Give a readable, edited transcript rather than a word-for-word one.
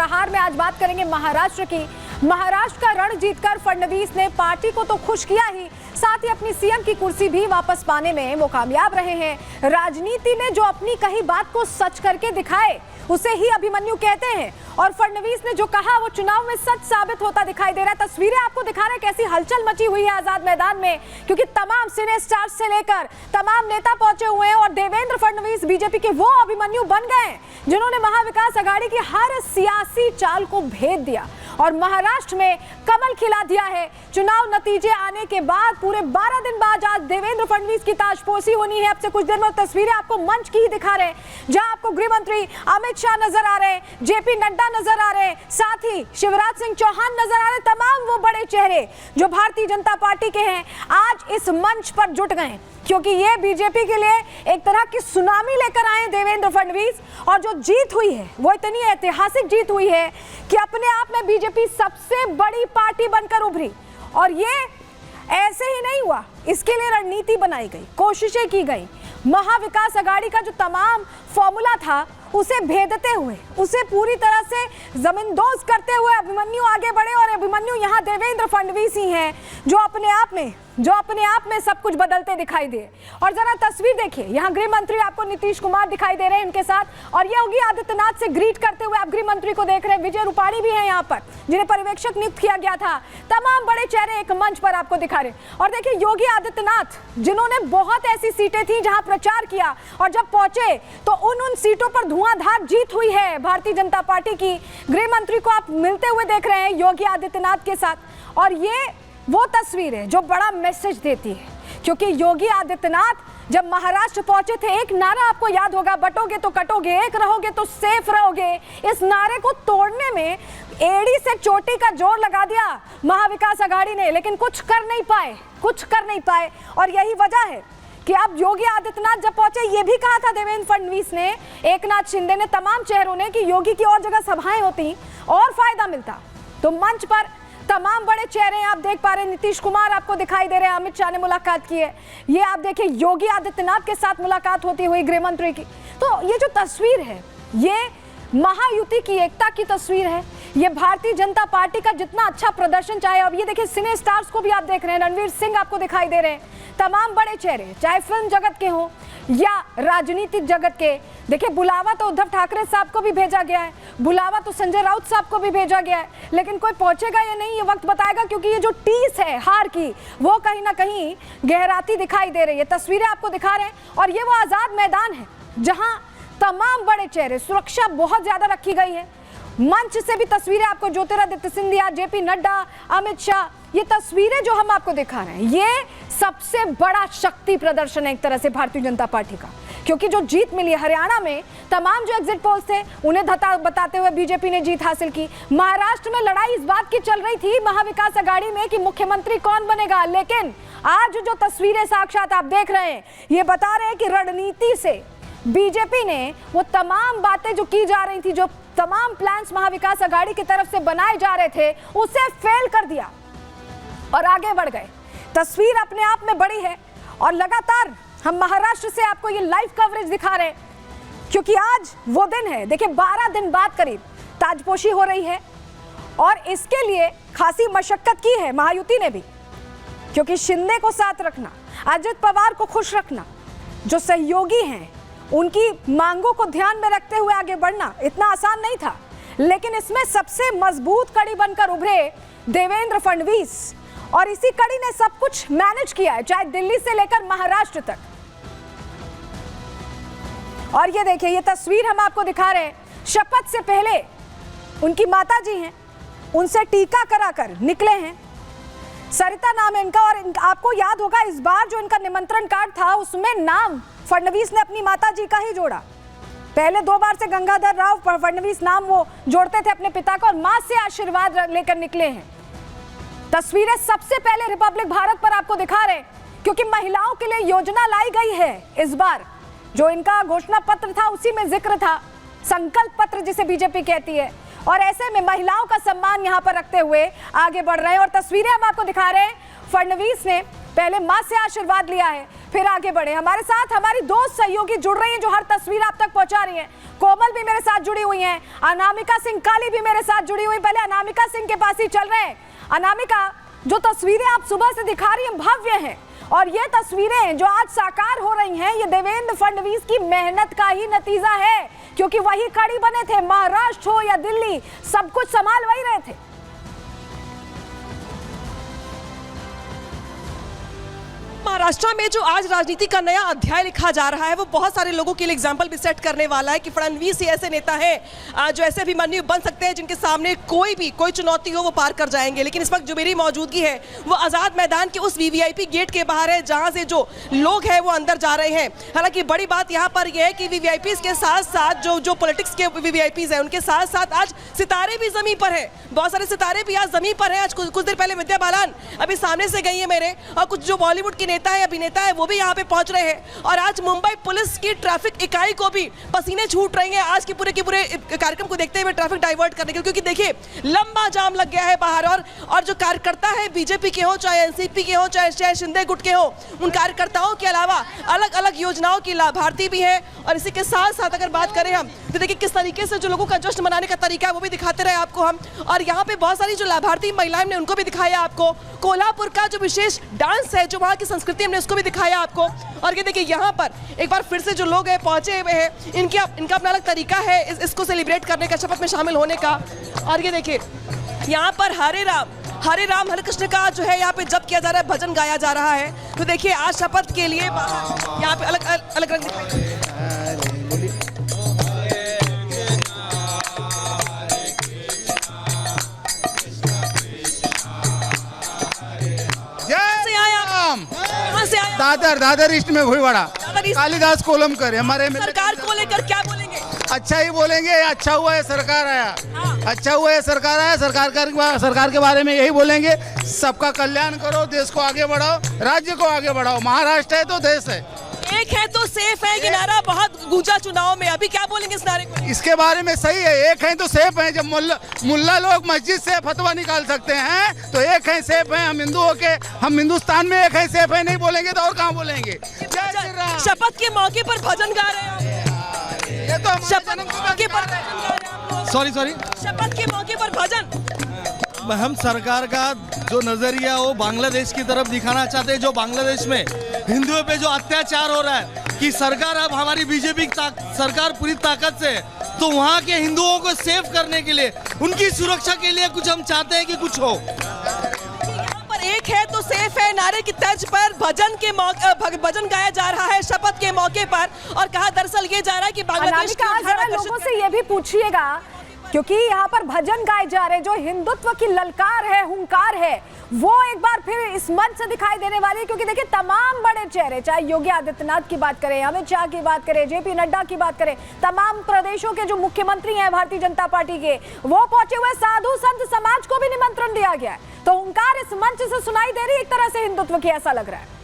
प्रहार में आज बात करेंगे महाराष्ट्र की। महाराष्ट्र का रण जीतकर फडणवीस ने पार्टी को तो खुश किया ही, साथ ही अपनी सीएम की कुर्सी भी वापस पाने में वो कामयाब रहे हैं। राजनीति में जो अपनी कही बात को सच करके दिखाए उसे ही अभिमन्यु कहते हैं, और फडणवीस ने जो कहा वो चुनाव में सच साबित होता दिखाई दे रहा है। तस्वीरें आपको दिखा रहे हैं कैसी हलचल मची हुई है आजाद मैदान में, क्योंकि तमाम सिने स्टार्स से लेकर तमाम नेता पहुंचे हुए हैं और देवेंद्र फडणवीस बीजेपी के वो अभिमन्यु बन गए जिन्होंने महाविकास आघाड़ी की हर सियासी चाल को भेद दिया और महाराष्ट्र में कमल खिला दिया है। चुनाव नतीजे आने के बाद पूरे 12 दिन बाद आज देवेंद्र फडणवीस की ताजपोशी होनी है। अब से कुछ देर में तस्वीरें आपको मंच की ही दिखा रहे हैं, जहां आपको गृह मंत्री अमित शाह नजर आ रहे हैं, जेपी नड्डा नजर आ रहे हैं, साथ ही शिवराज सिंह चौहान नजर आ रहे हैं। तमाम वो बड़े चेहरे जो भारतीय जनता पार्टी के हैं आज इस मंच पर जुट गए, क्योंकि ये बीजेपी के लिए एक तरह की सुनामी लेकर आए देवेंद्र फडणवीस। और जो जीत हुई है वो इतनी ऐतिहासिक जीत हुई है कि अपने आप में बीजेपी सबसे बड़ी पार्टी बनकर उभरी। और ये ऐसे ही नहीं हुआ, इसके लिए रणनीति बनाई गई, कोशिशें की गई। महाविकास आघाड़ी का जो तमाम फॉर्मूला था उसे भेदते हुए, उसे पूरी तरह से जमींदोज करते हुए अभिमन्यु आगे बढ़े, और अभिमन्यु यहाँ देवेंद्र फडणवीस ही हैं जो अपने आप में सब कुछ बदलते दिखाई दे। और जरा तस्वीर देखिए, यहाँ गृह मंत्री आपको नीतीश कुमार दिखाई दे रहे हैं इनके साथ, और ये योगी आदित्यनाथ से ग्रीट करते हुए आप गृह मंत्री को देख रहे हैं। विजय रूपाणी भी हैं यहाँ पर, जिन्हें पर्यवेक्षक नियुक्त किया गया था। तमाम बड़े चेहरे एक मंच पर आपको दिखा रहे हैं। और देखिए योगी आदित्यनाथ, जिन्होंने बहुत ऐसी सीटें थी जहां प्रचार किया और जब पहुंचे तो उन सीटों पर धुआंधार जीत हुई है भारतीय जनता पार्टी की। गृह मंत्री को आप मिलते हुए देख रहे हैं योगी आदित्यनाथ के साथ, और ये वो तस्वीर है जो बड़ा मैसेज देती है, क्योंकि योगी आदित्यनाथ जब महाराष्ट्र पहुंचे थे, एक नारा आपको याद होगा, बटोगे तो कटोगे, एक रहोगे तो सेफ रहोगे। इस नारे को तोड़ने में एड़ी से चोटी का जोर लगा दिया महाविकास आघाड़ी ने, लेकिन कुछ कर नहीं पाए। और यही वजह है कि अब योगी आदित्यनाथ जब पहुंचे, ये भी कहा था देवेंद्र फडणवीस ने, एकनाथ शिंदे ने, तमाम चेहरों ने, कि योगी की और जगह सभाएं होती और फायदा मिलता। तो मंच पर तमाम बड़े चेहरे आप देख पा रहे हैं। नीतीश कुमार आपको दिखाई दे रहे हैं, अमित शाह ने मुलाकात की है। ये आप देखिए योगी आदित्यनाथ के साथ मुलाकात होती हुई गृह मंत्री की। तो ये जो तस्वीर है ये महायुति की एकता की तस्वीर है। ये भारतीय जनता पार्टी का जितना अच्छा प्रदर्शन, चाहे अब ये देखिए सिने स्टार्स को भी आप देख रहे हैं, रणवीर सिंह आपको दिखाई दे रहे हैं, तमाम बड़े चेहरे, चाहे फिल्म जगत के हों या राजनीतिक जगत के। देखिए बुलावा तो उद्धव ठाकरे साहब को भी भेजा गया है, बुलावा तो संजय राउत साहब को भी भेजा गया है, लेकिन कोई पहुंचेगा या नहीं ये वक्त बताएगा, क्योंकि ये जो टीस है हार की वो कहीं ना कहीं गहराती दिखाई दे रही है। तस्वीरें आपको दिखा रहे हैं, और ये वो आजाद मैदान है जहां तमाम बड़े चेहरे, सुरक्षा बहुत ज्यादा रखी गई है। मंच से भी तस्वीरें आपको ज्योतिरादित्य सिंधिया, जेपी नड्डा, अमित शाह, ये तस्वीरें जो हम आपको दिखा रहे हैं ये सबसे बड़ा शक्ति प्रदर्शन है एक तरह से भारतीय जनता पार्टी का, क्योंकि जो जीत मिली हरियाणा में, तमाम जो एग्जिट पोल्स थे उन्हें बताते हुए बीजेपी ने जीत हासिल की। महाराष्ट्र में लड़ाई इस बात की चल रही थी महाविकास आघाड़ी में कि मुख्यमंत्री कौन बनेगा, लेकिन आज जो तस्वीरें साक्षात आप देख रहे हैं ये बता रहे हैं कि रणनीति से बीजेपी ने वो तमाम बातें जो की जा रही थी, जो तमाम प्लान्स महाविकास आघाड़ी की तरफ से बनाए जा रहे थे, उसे फेल कर दिया और आगे बढ़ गए। तस्वीर अपने आप में बड़ी है, और लगातार हम महाराष्ट्र से आपको ये लाइव कवरेज दिखा रहे हैं, क्योंकि आज वो दिन है। देखिए 12 दिन बाद करीब ताजपोशी हो रही है, और इसके लिए खासी मशक्कत की है महायुति ने भी, क्योंकि शिंदे को साथ रखना, अजित पवार को खुश रखना, जो सहयोगी हैं उनकी मांगों को ध्यान में रखते हुए आगे बढ़ना इतना आसान नहीं था। लेकिन इसमें सबसे मजबूत कड़ी बनकर उभरे देवेंद्र फडणवीस, और इसी कड़ी ने सब कुछ मैनेज किया है, चाहे दिल्ली से लेकर महाराष्ट्र तक। और ये देखिए ये तस्वीर हम आपको दिखा रहे हैं, शपथ से पहले उनकी माता जी हैं, उनसे टीका कराकर निकले हैं। सरिता नाम है इनका, और आपको याद होगा इस बार जो इनका निमंत्रण कार्ड था उसमें नाम फडणवीस ने अपनी माता जी का ही जोड़ा। पहले 2 बार से गंगाधर राव फडणवीस नाम वो जोड़ते थे अपने पिता का, और मां से आशीर्वाद लेकर निकले हैं। तस्वीरें सबसे पहले रिपब्लिक भारत पर आपको दिखा रहे हैं, क्योंकि महिलाओं के लिए योजना लाई गई है इस बार। जो इनका घोषणा पत्र था उसी में जिक्र था, संकल्प पत्र जिसे बीजेपी कहती है, और ऐसे में महिलाओं का सम्मान यहां पर रखते हुए आगे बढ़ रहे हैं। और तस्वीरें हम आपको दिखा रहे हैं, फडणवीस ने पहले मां से आशीर्वाद लिया है, फिर आगे बढ़े। हमारे साथ हमारी दो सहयोगी जुड़ रही हैं जो हर तस्वीर आप तक पहुंचा रही हैं। कोमल भी मेरे साथ जुड़ी हुई हैं, अनामिका सिंह काली भी मेरे साथ जुड़ी हुई। पहले अनामिका सिंह के पास ही चल रहे हैं। अनामिका, जो तस्वीरें आप सुबह से दिखा रही हैं भव्य हैं, और ये तस्वीरें जो आज साकार हो रही हैं ये देवेंद्र फडणवीस की मेहनत का ही नतीजा है, क्योंकि वही खड़ी बने थे। महाराष्ट्र हो या दिल्ली, सब कुछ संभाल वही रहे थे। महाराष्ट्र में जो आज राजनीति का नया अध्याय लिखा जा रहा है वो बहुत सारे लोगों के लिए एग्जाम्पल भी सेट करने वाला है कि फडणवीस ही ऐसे नेता हैं जो ऐसे अभिमन्यु बन सकते हैं जिनके सामने कोई चुनौती हो वो पार कर जाएंगे। लेकिन इस वक्त जो मेरी मौजूदगी है वो आज़ाद मैदान के उस वीवीआईपी गेट के बाहर है जहां से जो लोग हैं वो अंदर जा रहे हैं। हालांकि बड़ी बात यहाँ पर यह है कि वीवीआईपीज के साथ साथ जो पॉलिटिक्स के वीवीआईपीज हैं उनके साथ साथ आज सितारे भी जमीन पर है। बहुत सारे सितारे भी आज जमीन पर हैं। आज कुछ देर पहले विद्या बालन अभी सामने से गई है मेरे, और कुछ जो बॉलीवुड के नेता है अभिनेता है वो भी यहाँ पे पहुंच रहे हैं। और आज मुंबई पुलिस की ट्रैफिक इकाई को भी पसीने छूट रही हैं आज के पूरे कार्यक्रम को देखते हुए ट्रैफिक डाइवर्ट करने के, क्योंकि देखिए लंबा जाम लग गया है बाहर। और जो कार्यकर्ता है बीजेपी के हो, चाहे एनसीपी के हो, चाहे शिंदे गुट के हो, उन कार्यकर्ताओं के अलावा अलग अलग योजनाओं की लाभार्थी भी है। और इसी के साथ साथ अगर बात करें हम तो देखिए किस तरीके से जो लोगों का जश्न मनाने का तरीका है वो भी दिखाते रहे आपको हम। और यहाँ पे बहुत सारी जो लाभार्थी महिलाएं ने उनको भी दिखाया आपको। कोल्हापुर का जो विशेष डांस है, जो वहाँ की संस्कृति हमने उसको भी दिखाया आपको। और ये देखिए यहाँ पर एक बार फिर से जो लोग हैं पहुंचे हुए हैं, इनका अपना अलग तरीका है इसको सेलिब्रेट करने का, शपथ में शामिल होने का। और ये देखिए यहाँ पर हरे राम हरे कृष्ण का जो है यहाँ पे जप किया जा रहा है, भजन गाया जा रहा है। तो देखिए आज शपथ के लिए यहाँ पे अलग रंग दादर ईस्ट में भोईवाड़ा कालिदास कोलमकर हमारे सरकार को लेकर क्या बोलेंगे? अच्छा ही बोलेंगे। अच्छा हुआ है सरकार आया, अच्छा हुआ है सरकार आया। सरकार के बारे में यही बोलेंगे, सबका कल्याण करो, देश को आगे बढ़ाओ, राज्य को आगे बढ़ाओ। महाराष्ट्र है तो देश है। एक है तो सेफ है, ये नारा बहुत गूंजा चुनाव में। अभी क्या बोलेंगे इस नारे को? इसके बारे में सही है, एक है तो सेफ है। जब मुल्ला लोग मस्जिद से फतवा निकाल सकते हैं तो एक है सेफ है। हम हिंदू होके हम हिंदुस्तान में एक है सेफ है नहीं बोलेंगे तो और कहाँ बोलेंगे? शपथ के मौके पर भजन गा रहे हैं, ये तो शपथ के मौके पर सॉरी शपथ के मौके पर भजन। हम सरकार का जो नजरिया वो बांग्लादेश की तरफ दिखाना चाहते हैं, जो बांग्लादेश में हिंदुओं पे जो अत्याचार हो रहा है कि सरकार अब हमारी बीजेपी सरकार पूरी ताकत से, तो वहाँ के हिंदुओं को सेव करने के लिए, उनकी सुरक्षा के लिए कुछ हम चाहते हैं कि कुछ हो। यहाँ पर एक है तो सेफ है नारे की तर्ज पर भजन गाया जा रहा है शपथ के मौके पर। और कहा दरअसल ये जा रहा है कि बांग्लादेश लोगों से ये भी पूछिएगा, क्योंकि यहाँ पर भजन गाए जा रहे हैं, जो हिंदुत्व की ललकार है, हुंकार है, वो एक बार फिर इस मंच से दिखाई देने वाली है। क्योंकि देखिए तमाम बड़े चेहरे, चाहे योगी आदित्यनाथ की बात करें, अमित शाह की बात करें, जेपी नड्डा की बात करें, तमाम प्रदेशों के जो मुख्यमंत्री हैं भारतीय जनता पार्टी के, वो पहुंचे हुए। साधु संत समाज को भी निमंत्रण दिया गया है। तो हुंकार इस मंच से सुनाई दे रही है एक तरह से हिंदुत्व की, ऐसा लग रहा है।